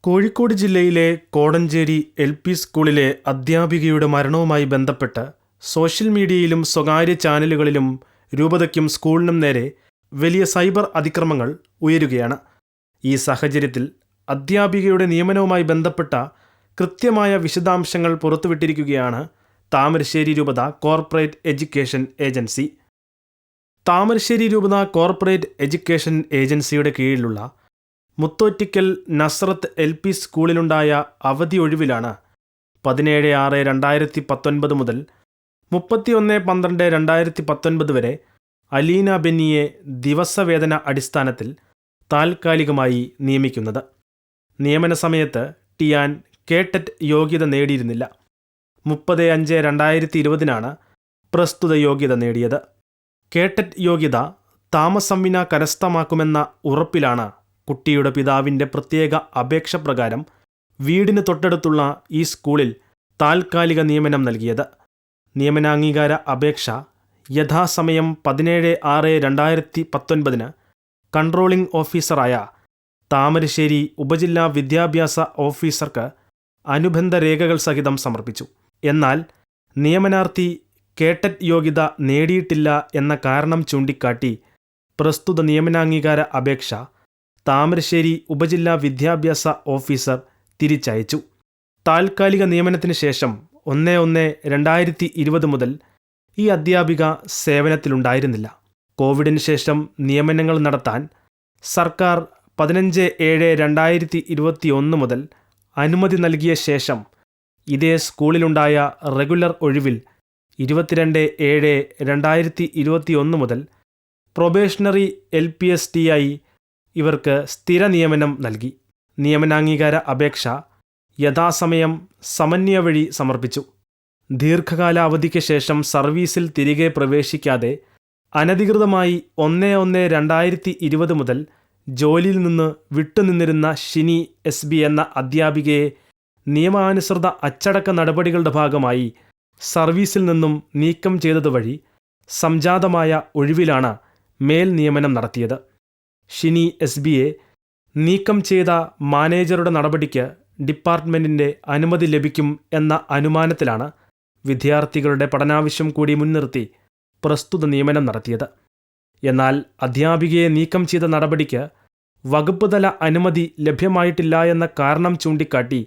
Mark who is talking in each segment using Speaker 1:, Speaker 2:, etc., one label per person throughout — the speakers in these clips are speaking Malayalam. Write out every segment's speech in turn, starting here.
Speaker 1: കോഴിക്കോട് ജില്ലയിലെ കോടഞ്ചേരി LP സ്കൂളിലെ അധ്യാപികയുടെ മരണവുമായി ബന്ധപ്പെട്ട് സോഷ്യൽ മീഡിയയിലും സ്വകാര്യ ചാനലുകളിലും രൂപതയ്ക്കും സ്കൂളിനും നേരെ വലിയ സൈബർ അതിക്രമങ്ങൾ ഉയരുകയാണ്. ഈ സാഹചര്യത്തിൽ അധ്യാപികയുടെ നിയമനവുമായി ബന്ധപ്പെട്ട കൃത്യമായ വിശദാംശങ്ങൾ പുറത്തുവിട്ടിരിക്കുകയാണ് താമരശ്ശേരി രൂപത കോർപ്പറേറ്റ് എഡ്യൂക്കേഷൻ ഏജൻസി. താമരശ്ശേരി രൂപത കോർപ്പറേറ്റ് എഡ്യൂക്കേഷൻ ഏജൻസിയുടെ കീഴിലുള്ള മുത്തോറ്റിക്കൽ നസ്രത്ത് LP സ്കൂളിലുണ്ടായ അവധി ഒഴിവിലാണ് 17/6/2019 മുതൽ 31/12/2019 വരെ അലീന ബെന്നിയെ ദിവസവേതന അടിസ്ഥാനത്തിൽ താൽക്കാലികമായി നിയമിക്കുന്നത്. നിയമന സമയത്ത് ടിയാൻ കേട്ടറ്റ് യോഗ്യത നേടിയിരുന്നില്ല. 30/5/2020 പ്രസ്തുത യോഗ്യത നേടിയത്. കേട്ടറ്റ് യോഗ്യത താമസംവിന കരസ്ഥമാക്കുമെന്ന ഉറപ്പിലാണ് കുട്ടിയുടെ പിതാവിൻ്റെ പ്രത്യേക അപേക്ഷ പ്രകാരം വീടിന് തൊട്ടടുത്തുള്ള ഈ സ്കൂളിൽ താൽക്കാലിക നിയമനം നൽകിയത്. നിയമനാംഗീകാര അപേക്ഷ യഥാസമയം 17/6/2019 കൺട്രോളിംഗ് ഓഫീസറായ താമരശ്ശേരി ഉപജില്ലാ വിദ്യാഭ്യാസ ഓഫീസർക്ക് അനുബന്ധ രേഖകൾ സഹിതം സമർപ്പിച്ചു. എന്നാൽ നിയമനാർത്ഥി കേട്ടറ്റ് യോഗ്യത നേടിയിട്ടില്ല എന്ന കാരണം ചൂണ്ടിക്കാട്ടി പ്രസ്തുത നിയമനാംഗീകാര അപേക്ഷ താമരശ്ശേരി ഉപജില്ലാ വിദ്യാഭ്യാസ ഓഫീസർ തിരിച്ചയച്ചു. താൽക്കാലിക നിയമനത്തിന് ശേഷം 1/1/2020 മുതൽ ഈ അധ്യാപിക സേവനത്തിലുണ്ടായിരുന്നില്ല. കോവിഡിന് ശേഷം നിയമനങ്ങൾ നടത്താൻ സർക്കാർ 15/7/2021 മുതൽ അനുമതി നൽകിയ ശേഷം ഇതേ സ്കൂളിലുണ്ടായ റെഗുലർ ഒഴിവിൽ 22/7/2021 മുതൽ പ്രൊബേഷണറി LPSTI ഇവർക്ക് സ്ഥിര നിയമനം നൽകി. നിയമനാംഗീകാര അപേക്ഷ യഥാസമയം സമന്വയ വഴി സമർപ്പിച്ചു. ദീർഘകാല അവധിക്ക് ശേഷം സർവീസിൽ തിരികെ പ്രവേശിക്കാതെ അനധികൃതമായി 1/1/2020 മുതൽ ജോലിയിൽ നിന്ന് വിട്ടുനിന്നിരുന്ന ഷിനി SB എന്ന അധ്യാപികയെ നിയമാനുസൃത അച്ചടക്ക നടപടികളുടെ ഭാഗമായി സർവീസിൽ നിന്നും നീക്കം ചെയ്തതുവഴി സംജാതമായ ഒഴിവിലാണ് മേൽ നിയമനം നടത്തിയത്. ഷിനി SBയെ നീക്കം ചെയ്ത മാനേജറുടെ നടപടിക്ക് ഡിപ്പാർട്ട്മെൻറ്റിൻ്റെ അനുമതി ലഭിക്കും എന്ന അനുമാനത്തിലാണ് വിദ്യാർത്ഥികളുടെ പഠനാവശ്യം കൂടി മുൻനിർത്തി പ്രസ്തുത നിയമനം നടത്തിയത്. എന്നാൽ അധ്യാപികയെ നീക്കം ചെയ്ത നടപടിക്ക് വകുപ്പ് തല അനുമതി ലഭ്യമായിട്ടില്ല എന്ന കാരണം ചൂണ്ടിക്കാട്ടി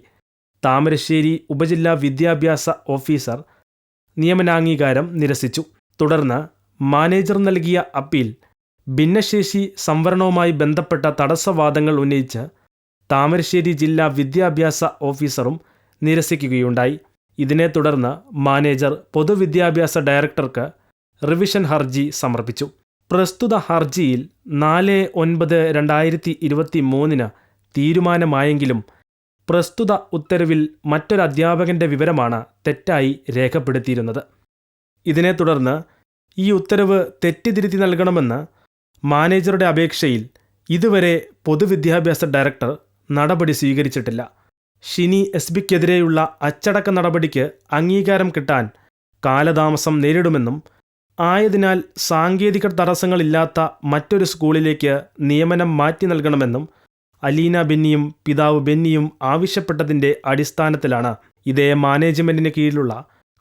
Speaker 1: താമരശ്ശേരി ഉപജില്ലാ വിദ്യാഭ്യാസ ഓഫീസർ നിയമനാംഗീകാരം നിരസിച്ചു. തുടർന്ന് മാനേജർ നൽകിയ അപ്പീൽ ഭിന്നശേഷി സംവരണവുമായി ബന്ധപ്പെട്ട തടസ്സവാദങ്ങൾ ഉന്നയിച്ച് താമരശ്ശേരി ജില്ലാ വിദ്യാഭ്യാസ ഓഫീസറും നിരസിക്കുകയുണ്ടായി. ഇതിനെ തുടർന്ന് മാനേജർ പൊതുവിദ്യാഭ്യാസ ഡയറക്ടർക്ക് റിവിഷൻ ഹർജി സമർപ്പിച്ചു. പ്രസ്തുത ഹർജിയിൽ 4/9/2023 തീരുമാനമായെങ്കിലും പ്രസ്തുത ഉത്തരവിൽ മറ്റൊരു അധ്യാപകൻ്റെ വിവരമാണ് തെറ്റായി രേഖപ്പെടുത്തിയിരുന്നത്. ഇതിനെ തുടർന്ന് ഈ ഉത്തരവ് തെറ്റിതിരുത്തി നൽകണമെന്ന് മാനേജറുടെ അപേക്ഷയിൽ ഇതുവരെ പൊതുവിദ്യാഭ്യാസ ഡയറക്ടർ നടപടി സ്വീകരിച്ചിട്ടില്ല. ഷിനി SBക്കെതിരെയുള്ള അച്ചടക്ക നടപടിക്ക് അംഗീകാരം കിട്ടാൻ കാലതാമസം നേരിടുമെന്നും ആയതിനാൽ സാങ്കേതിക തടസ്സങ്ങളില്ലാത്ത മറ്റൊരു സ്കൂളിലേക്ക് നിയമനം മാറ്റി നൽകണമെന്നും അലീന ബെന്നിയും പിതാവ് ബെന്നിയും ആവശ്യപ്പെട്ടതിൻ്റെ അടിസ്ഥാനത്തിലാണ് ഇതേ മാനേജ്മെൻറ്റിന് കീഴിലുള്ള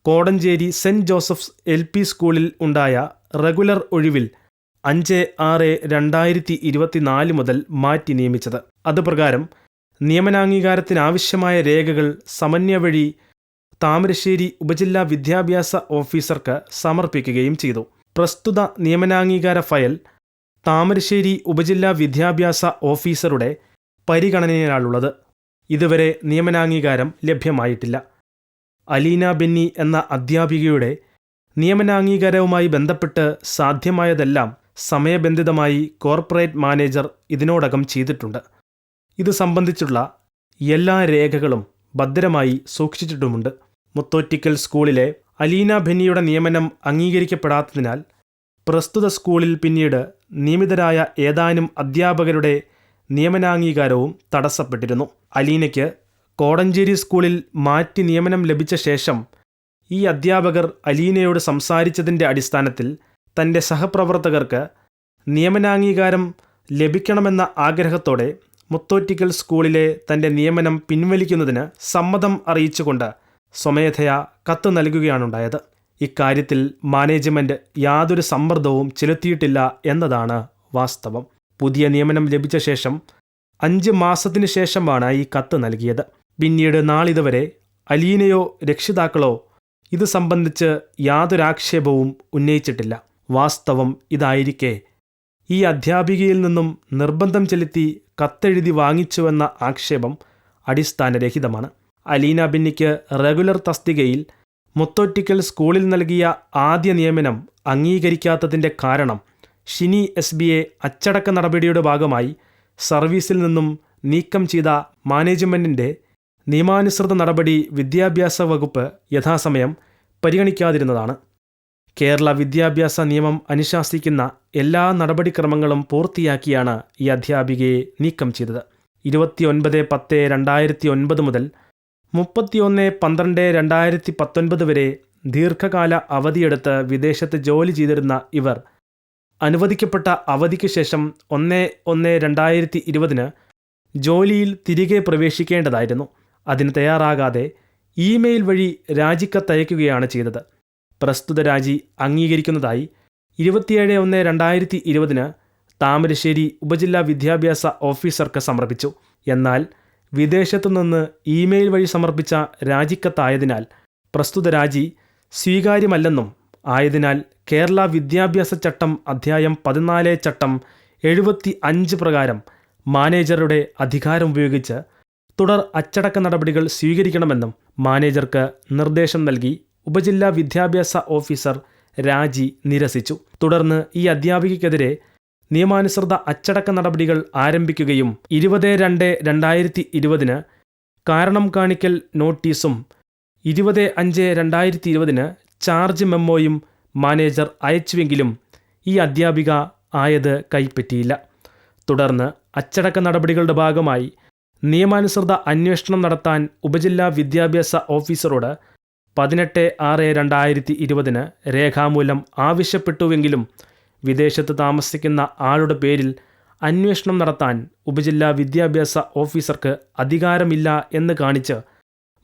Speaker 1: കോടഞ്ചേരി സെൻറ് ജോസഫ്സ് LP സ്കൂളിൽ ഉണ്ടായ റെഗുലർ ഒഴിവിൽ 5/6/2024 മുതൽ മാറ്റി നിയമിച്ചത്. അതുപ്രകാരം നിയമനാംഗീകാരത്തിനാവശ്യമായ രേഖകൾ സമന്വയ വഴി താമരശ്ശേരി ഉപജില്ലാ വിദ്യാഭ്യാസ ഓഫീസർക്ക് സമർപ്പിക്കുകയും ചെയ്തു. പ്രസ്തുത നിയമനാംഗീകാര ഫയൽ താമരശ്ശേരി ഉപജില്ലാ വിദ്യാഭ്യാസ ഓഫീസറുടെ പരിഗണനയിലാണുള്ളത്. ഇതുവരെ നിയമനാംഗീകാരം ലഭ്യമായിട്ടില്ല. അലീന ബെന്നി എന്ന അധ്യാപികയുടെ നിയമനാംഗീകാരവുമായി ബന്ധപ്പെട്ട് സാധ്യമായതെല്ലാം സമയബന്ധിതമായി കോർപ്പറേറ്റ് മാനേജർ ഇതിനോടകം ചെയ്തിട്ടുണ്ട്. ഇത് സംബന്ധിച്ചുള്ള എല്ലാ രേഖകളും ഭദ്രമായി സൂക്ഷിച്ചിട്ടുമുണ്ട്. മുത്തോറ്റിക്കൽ സ്കൂളിലെ അലീന ബെന്നിയുടെ നിയമനം അംഗീകരിക്കപ്പെടാത്തതിനാൽ പ്രസ്തുത സ്കൂളിൽ പിന്നീട് നിയമിതരായ ഏതാനും അധ്യാപകരുടെ നിയമനാംഗീകാരവും തടസ്സപ്പെട്ടിരുന്നു. അലീനയ്ക്ക് കോടഞ്ചേരി സ്കൂളിൽ മാറ്റി നിയമനം ലഭിച്ച ശേഷം ഈ അധ്യാപകർ അലീനയോട് സംസാരിച്ചതിൻ്റെ അടിസ്ഥാനത്തിൽ തൻ്റെ സഹപ്രവർത്തകർക്ക് നിയമനാംഗീകാരം ലഭിക്കണമെന്ന ആഗ്രഹത്തോടെ മുത്തോറ്റിക്കൽ സ്കൂളിലെ തൻ്റെ നിയമനം പിൻവലിക്കുന്നതിന് സമ്മതം അറിയിച്ചുകൊണ്ട് സ്വമേധയാ കത്ത് നൽകുകയാണുണ്ടായത്. ഇക്കാര്യത്തിൽ മാനേജ്മെൻറ്റ് യാതൊരു സമ്മർദ്ദവും ചെലുത്തിയിട്ടില്ല എന്നതാണ് വാസ്തവം. പുതിയ നിയമനം ലഭിച്ച ശേഷം 5 മാസത്തിനു ശേഷമാണ് ഈ കത്ത് നൽകിയത്. പിന്നീട് നാളിതുവരെ അലീനയോ രക്ഷിതാക്കളോ ഇത് സംബന്ധിച്ച് യാതൊരാക്ഷേപവും ഉന്നയിച്ചിട്ടില്ല. വാസ്തവം ഇതായിരിക്കെ ഈ അധ്യാപികയിൽ നിന്നും നിർബന്ധം ചെലുത്തി കത്തെഴുതി വാങ്ങിച്ചുവെന്ന ആക്ഷേപം അടിസ്ഥാനരഹിതമാണ്. അലീന ബെന്നിക്ക് റെഗുലർ തസ്തികയിൽ മുത്തോറ്റിക്കൽ സ്കൂളിൽ നൽകിയ ആദ്യ നിയമനം അംഗീകരിക്കാത്തതിൻ്റെ കാരണം ഷിനി SBയെ അച്ചടക്ക നടപടിയുടെ ഭാഗമായി സർവീസിൽ നിന്നും നീക്കം ചെയ്ത മാനേജ്മെൻറ്റിൻ്റെ നിയമാനുസൃത നടപടി വിദ്യാഭ്യാസ വകുപ്പ് യഥാസമയം പരിഗണിക്കാതിരുന്നതാണ്. കേരള വിദ്യാഭ്യാസ നിയമം അനുശാസിക്കുന്ന എല്ലാ നടപടിക്രമങ്ങളും പൂർത്തിയാക്കിയാണ് ഈ അധ്യാപികയെ നീക്കം ചെയ്തത്. 29/10/2009 മുതൽ 31/12/2019 വരെ ദീർഘകാല അവധിയെടുത്ത് വിദേശത്ത് ജോലി ചെയ്തിരുന്ന ഇവർ അനുവദിക്കപ്പെട്ട അവധിക്ക് ശേഷം 1/1/2020 ജോലിയിൽ തിരികെ പ്രവേശിക്കേണ്ടതായിരുന്നു. അതിന് തയ്യാറാകാതെ ഇമെയിൽ വഴി രാജിക്കത്തയക്കുകയാണ് ചെയ്തത്. പ്രസ്തുത രാജി അംഗീകരിക്കുന്നതായി 27/1/2020 താമരശ്ശേരി ഉപജില്ലാ വിദ്യാഭ്യാസ ഓഫീസർക്ക് സമർപ്പിച്ചു. എന്നാൽ വിദേശത്തു നിന്ന് ഇമെയിൽ വഴി സമർപ്പിച്ച രാജിക്കത്തായതിനാൽ പ്രസ്തുത രാജി സ്വീകാര്യമല്ലെന്നും ആയതിനാൽ കേരള വിദ്യാഭ്യാസ ചട്ടം അധ്യായം 14 ചട്ടം 75 പ്രകാരം മാനേജറുടെ അധികാരം ഉപയോഗിച്ച് തുടർ അച്ചടക്ക നടപടികൾ സ്വീകരിക്കണമെന്നും മാനേജർക്ക് നിർദ്ദേശം നൽകി ഉപജില്ലാ വിദ്യാഭ്യാസ ഓഫീസർ രാജി നിരസിച്ചു. തുടർന്ന് ഈ അധ്യാപികയ്ക്കെതിരെ നിയമാനുസൃത അച്ചടക്ക നടപടികൾ ആരംഭിക്കുകയും 20/2/2020 കാരണം കാണിക്കൽ നോട്ടീസും 20/5/2020 ചാർജ് മെമ്മോയും മാനേജർ അയച്ചുവെങ്കിലും ഈ അധ്യാപിക ആയത് കൈപ്പറ്റിയില്ല. തുടർന്ന് അച്ചടക്ക നടപടികളുടെ ഭാഗമായി നിയമാനുസൃത അന്വേഷണം നടത്താൻ ഉപജില്ലാ വിദ്യാഭ്യാസ ഓഫീസറോട് 18/6/2020 രേഖാമൂലം ആവശ്യപ്പെട്ടുവെങ്കിലും വിദേശത്ത് താമസിക്കുന്ന ആളുടെ പേരിൽ അന്വേഷണം നടത്താൻ ഉപജില്ലാ വിദ്യാഭ്യാസ ഓഫീസർക്ക് അധികാരമില്ല എന്ന് കാണിച്ച്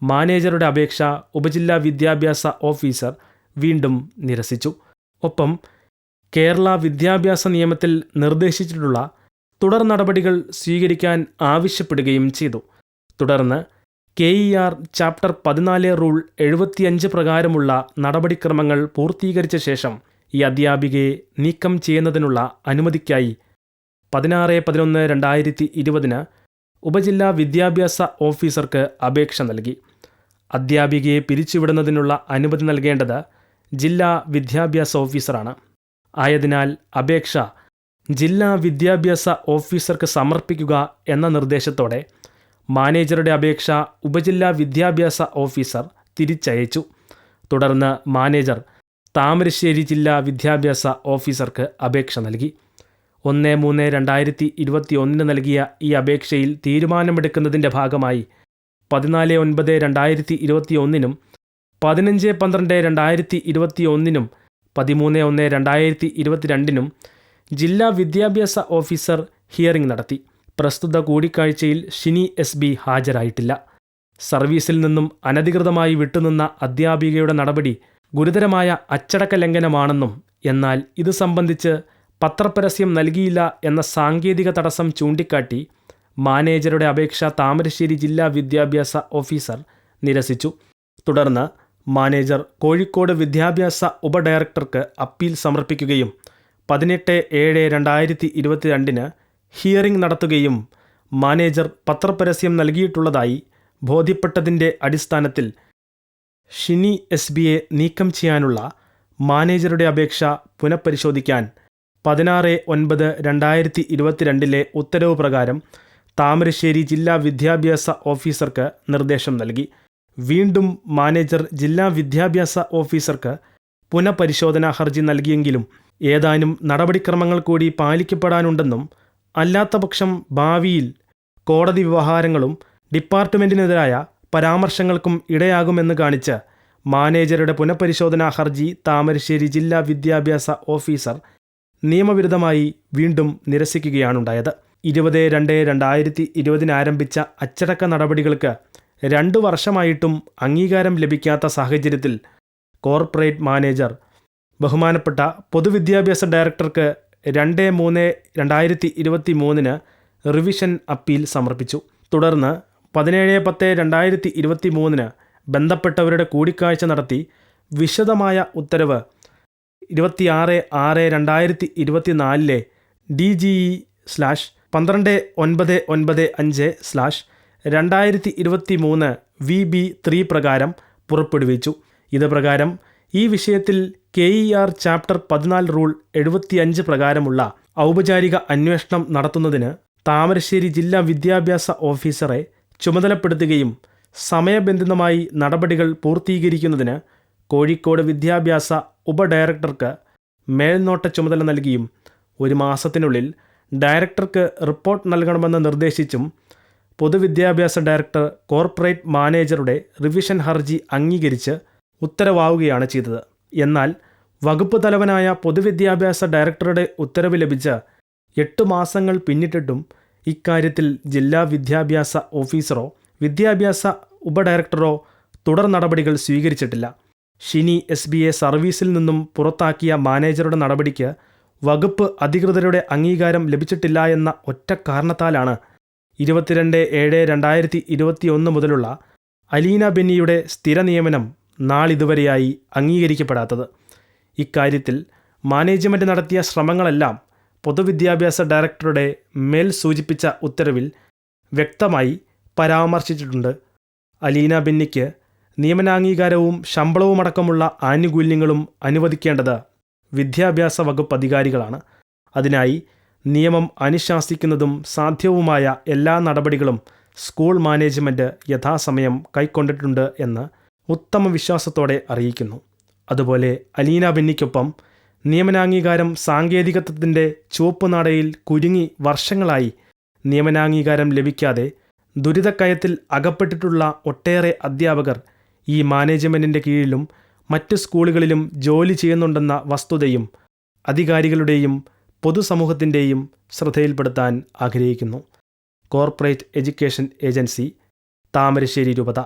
Speaker 1: മാനേജറുടെ അപേക്ഷ ഉപജില്ലാ വിദ്യാഭ്യാസ ഓഫീസർ വീണ്ടും നിരസിച്ചു. ഒപ്പം കേരള വിദ്യാഭ്യാസ നിയമത്തിൽ നിർദ്ദേശിച്ചിട്ടുള്ള തുടർ നടപടികൾ സ്വീകരിക്കാൻ ആവശ്യപ്പെടുകയും ചെയ്തു. തുടർന്ന് KER ചാപ്റ്റർ 14 റൂൾ 75 പ്രകാരമുള്ള നടപടിക്രമങ്ങൾ പൂർത്തീകരിച്ച ശേഷം ഈ അധ്യാപികയെ നീക്കം ചെയ്യുന്നതിനുള്ള അനുമതിക്കായി 16/11/2020 ഉപജില്ലാ വിദ്യാഭ്യാസ ഓഫീസർക്ക് അപേക്ഷ നൽകി. അധ്യാപികയെ പിരിച്ചുവിടുന്നതിനുള്ള അനുമതി നൽകേണ്ടത് ജില്ലാ വിദ്യാഭ്യാസ ഓഫീസറാണ്. ആയതിനാൽ അപേക്ഷ ജില്ലാ വിദ്യാഭ്യാസ ഓഫീസർക്ക് സമർപ്പിക്കുക എന്ന നിർദ്ദേശത്തോടെ മാനേജറുടെ അപേക്ഷ ഉപജില്ലാ വിദ്യാഭ്യാസ ഓഫീസർ തിരിച്ചയച്ചു. തുടർന്ന് മാനേജർ താമരശ്ശേരി ജില്ലാ വിദ്യാഭ്യാസ ഓഫീസർക്ക് അപേക്ഷ നൽകി. 1/3/2021 നൽകിയ ഈ അപേക്ഷയിൽ തീരുമാനമെടുക്കുന്നതിൻ്റെ ഭാഗമായി 14/9/2021 15/12/2021 13/1/2022 ജില്ലാ വിദ്യാഭ്യാസ ഓഫീസർ ഹിയറിംഗ് നടത്തി. പ്രസ്തുത കൂടിക്കാഴ്ചയിൽ ഷിനി SB ഹാജരായിട്ടില്ല. സർവീസിൽ നിന്നും അനധികൃതമായി വിട്ടുനിന്ന അധ്യാപികയുടെ നടപടി ഗുരുതരമായ അച്ചടക്ക ലംഘനമാണെന്നും എന്നാൽ ഇത് സംബന്ധിച്ച് പത്രപരസ്യം നൽകിയില്ല എന്ന സാങ്കേതിക തടസ്സം ചൂണ്ടിക്കാട്ടി മാനേജറുടെ അപേക്ഷ താമരശ്ശേരി ജില്ലാ വിദ്യാഭ്യാസ ഓഫീസർ നിരസിച്ചു. തുടർന്ന് മാനേജർ കോഴിക്കോട് വിദ്യാഭ്യാസ ഉപഡയറക്ടർക്ക് അപ്പീൽ സമർപ്പിക്കുകയും 18/7/2022 ഹിയറിംഗ് നടത്തുകയും മാനേജർ പത്രപരസ്യം നൽകിയിട്ടുള്ളതായി ബോധ്യപ്പെട്ടതിൻ്റെ അടിസ്ഥാനത്തിൽ ഷിനി SBയെ നീക്കം ചെയ്യാനുള്ള മാനേജറുടെ അപേക്ഷ പുനഃപരിശോധിക്കാൻ 16/9/2022 ഉത്തരവ് പ്രകാരം താമരശ്ശേരി ജില്ലാ വിദ്യാഭ്യാസ ഓഫീസർക്ക് നിർദ്ദേശം നൽകി. വീണ്ടും മാനേജർ ജില്ലാ വിദ്യാഭ്യാസ ഓഫീസർക്ക് പുനഃപരിശോധനാ ഹർജി നൽകിയെങ്കിലും ഏതാനും നടപടിക്രമങ്ങൾ കൂടി പാലിക്കപ്പെടാനുണ്ടെന്നും അല്ലാത്തപക്ഷം ഭാവിയിൽ കോടതി വ്യവഹാരങ്ങളും ഡിപ്പാർട്ട്മെൻറ്റിനെതിരായ പരാമർശങ്ങൾക്കും ഇടയാകുമെന്ന് കാണിച്ച് മാനേജറുടെ പുനഃപരിശോധനാ ഹർജി താമരശ്ശേരി ജില്ലാ വിദ്യാഭ്യാസ ഓഫീസർ നിയമവിരുദ്ധമായി വീണ്ടും നിരസിക്കുകയാണുണ്ടായത്. 20/2/2020 ആരംഭിച്ച അച്ചടക്ക നടപടികൾക്ക് 2 വർഷമായിട്ടും അംഗീകാരം ലഭിക്കാത്ത സാഹചര്യത്തിൽ കോർപ്പറേറ്റ് മാനേജർ ബഹുമാനപ്പെട്ട പൊതുവിദ്യാഭ്യാസ ഡയറക്ടർക്ക് 2/3/2023 റിവിഷൻ അപ്പീൽ സമർപ്പിച്ചു. തുടർന്ന് 17/10/2023 ബന്ധപ്പെട്ടവരുടെ കൂടിക്കാഴ്ച നടത്തി വിശദമായ ഉത്തരവ് 26/6/2024 DGE/12/995/2023 VB3 പ്രകാരം പുറപ്പെടുവിച്ചു. ഇത് പ്രകാരം ഈ വിഷയത്തിൽ KER ചാപ്റ്റർ 14 റൂൾ 75 പ്രകാരമുള്ള ഔപചാരിക അന്വേഷണം നടത്തുന്നതിന് താമരശ്ശേരി ജില്ലാ വിദ്യാഭ്യാസ ഓഫീസറെ ചുമതലപ്പെടുത്തുകയും സമയബന്ധിതമായി നടപടികൾ പൂർത്തീകരിക്കുന്നതിന് കോഴിക്കോട് വിദ്യാഭ്യാസ ഉപഡയറക്ടർക്ക് മേൽനോട്ട ചുമതല നൽകിയും 1 മാസത്തിനുള്ളിൽ ഡയറക്ടർക്ക് റിപ്പോർട്ട് നൽകണമെന്ന് നിർദ്ദേശിച്ചും പൊതുവിദ്യാഭ്യാസ ഡയറക്ടർ കോർപ്പറേറ്റ് മാനേജറുടെ റിവിഷൻ ഹർജി അംഗീകരിച്ച് ഉത്തരവാവുകയാണ് ചെയ്തത്. എന്നാൽ വകുപ്പ് തലവനായ പൊതുവിദ്യാഭ്യാസ ഡയറക്ടറുടെ ഉത്തരവ് ലഭിച്ച് 8 മാസങ്ങൾ പിന്നിട്ടിട്ടും ഇക്കാര്യത്തിൽ ജില്ലാ വിദ്യാഭ്യാസ ഓഫീസറോ വിദ്യാഭ്യാസ ഉപഡയറക്ടറോ തുടർ നടപടികൾ സ്വീകരിച്ചിട്ടില്ല. ഷിനി SBയെ സർവീസിൽ നിന്നും പുറത്താക്കിയ മാനേജറുടെ നടപടിക്ക് വകുപ്പ് അധികൃതരുടെ അംഗീകാരം ലഭിച്ചിട്ടില്ല എന്ന ഒറ്റ കാരണത്താലാണ് 22/7/2021 മുതലുള്ള അലീന ബെന്നിയുടെ സ്ഥിര നിയമനം നാളിതുവരെയായി അംഗീകരിക്കപ്പെടാത്തത്. ഇക്കാര്യത്തിൽ മാനേജ്മെൻറ്റ് നടത്തിയ ശ്രമങ്ങളെല്ലാം പൊതുവിദ്യാഭ്യാസ ഡയറക്ടറുടെ മേൽ സൂചിപ്പിച്ച ഉത്തരവിൽ വ്യക്തമായി പരാമർശിച്ചിട്ടുണ്ട്. അലീന ബെന്നിക്ക് നിയമനാംഗീകാരവും ശമ്പളവുമടക്കമുള്ള ആനുകൂല്യങ്ങളും അനുവദിക്കേണ്ടത് വിദ്യാഭ്യാസ വകുപ്പ് അധികാരികളാണ്. അതിനായി നിയമം അനുശാസിക്കുന്നതും സാധ്യവുമായ എല്ലാ നടപടികളും സ്കൂൾ മാനേജ്മെൻറ്റ് യഥാസമയം കൈക്കൊണ്ടിട്ടുണ്ട് എന്ന് ഉത്തമ വിശ്വാസത്തോടെ അറിയിക്കുന്നു. അതുപോലെ അലീന ബെന്നിക്കൊപ്പം നിയമനാംഗീകാരം സാങ്കേതികത്വത്തിൻ്റെ ചുവപ്പുനാടയിൽ കുരുങ്ങി വർഷങ്ങളായി നിയമനാംഗീകാരം ലഭിക്കാതെ ദുരിതക്കയത്തിൽ അകപ്പെട്ടിട്ടുള്ള ഒട്ടേറെ അധ്യാപകർ ഈ മാനേജ്മെൻറ്റിൻ്റെ കീഴിലും മറ്റ് സ്കൂളുകളിലും ജോലി ചെയ്യുന്നുണ്ടെന്ന വസ്തുതയും അധികാരികളുടെയും പൊതുസമൂഹത്തിൻ്റെയും ശ്രദ്ധയിൽപ്പെടുത്താൻ ആഗ്രഹിക്കുന്നു. കോർപ്പറേറ്റ് എഡ്യൂക്കേഷൻ ഏജൻസി, താമരശ്ശേരി രൂപത.